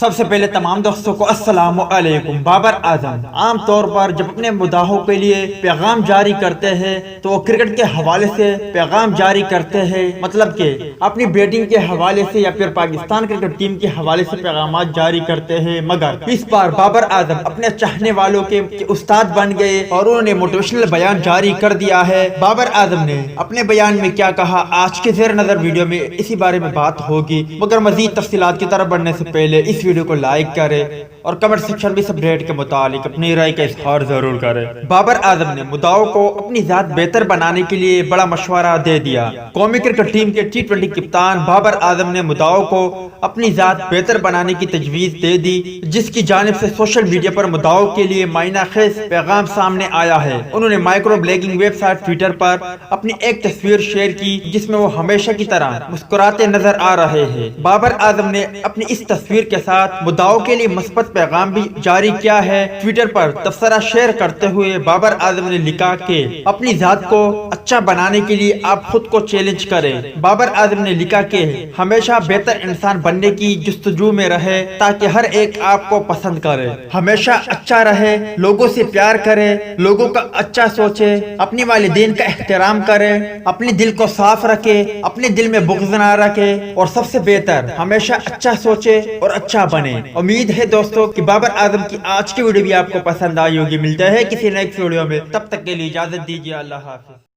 سب سے پہلے تمام دوستوں کو السلام علیکم۔ بابر اعظم عام طور پر جب اپنے مداحوں کے لیے پیغام جاری کرتے ہیں تو وہ کرکٹ کے حوالے سے پیغام جاری کرتے ہیں، مطلب کہ اپنی بیٹنگ کے حوالے سے یا پھر پاکستان کرکٹ ٹیم کے حوالے سے پیغامات جاری کرتے ہیں۔ مگر اس بار بابر اعظم اپنے چاہنے والوں کے استاد بن گئے اور انہوں نے موٹیویشنل بیان جاری کر دیا ہے۔ بابر اعظم نے اپنے بیان میں کیا کہا، آج کے زیر نظر ویڈیو میں اسی بارے میں بات ہوگی، مگر مزید تفصیلات کی طرف بڑھنے سے پہلے اس ویڈیو کو لائک کرے اور کمنٹ سیکشن میں اس اپڈیٹ کے متعلق اپنی رائے کا اظہار ضرور کرے۔ بابر اعظم نے مداحوں کو اپنی ذات بہتر بنانے کے لیے بڑا مشورہ دے دیا۔ قومی کرکٹ ٹیم کے T20 کپتان بابر اعظم نے مداحوں کو اپنی ذات بہتر بنانے کی تجویز دے دی، جس کی جانب سے سوشل میڈیا پر مداحوں کے لیے معنی خیز پیغام سامنے آیا ہے۔ انہوں نے micro blogging website Twitter پر اپنی ایک تصویر شیئر کی جس میں وہ ہمیشہ کی طرح مسکراتے نظر آ رہے ہیں۔ بابر اعظم نے اپنی اس تصویر کے ساتھ مداحوں کے لیے مثبت پیغام بھی جاری کیا ہے۔ ٹویٹر پر تبصرہ شیئر کرتے ہوئے بابر اعظم نے لکھا کہ اپنی ذات کو اچھا بنانے کے لیے آپ خود کو چیلنج کریں۔ بابر اعظم نے لکھا کہ ہمیشہ بہتر انسان بننے کی جستجو میں رہے تاکہ ہر ایک آپ کو پسند کرے، ہمیشہ اچھا رہے، لوگوں سے پیار کرے، لوگوں کا اچھا سوچے، اپنے والدین کا احترام کرے، اپنے دل کو صاف رکھے، اپنے دل میں بغض نہ رکھے اور سب سے بہتر ہمیشہ اچھا سوچے اور اچھا بنے۔ امید ہے دوستوں کہ بابر اعظم کی آج کی ویڈیو بھی آپ کو پسند آئی ہوگی۔ ملتے ہیں کسی نیکسٹ ویڈیو میں، تب تک کے لیے اجازت دیجیے، اللہ حافظ۔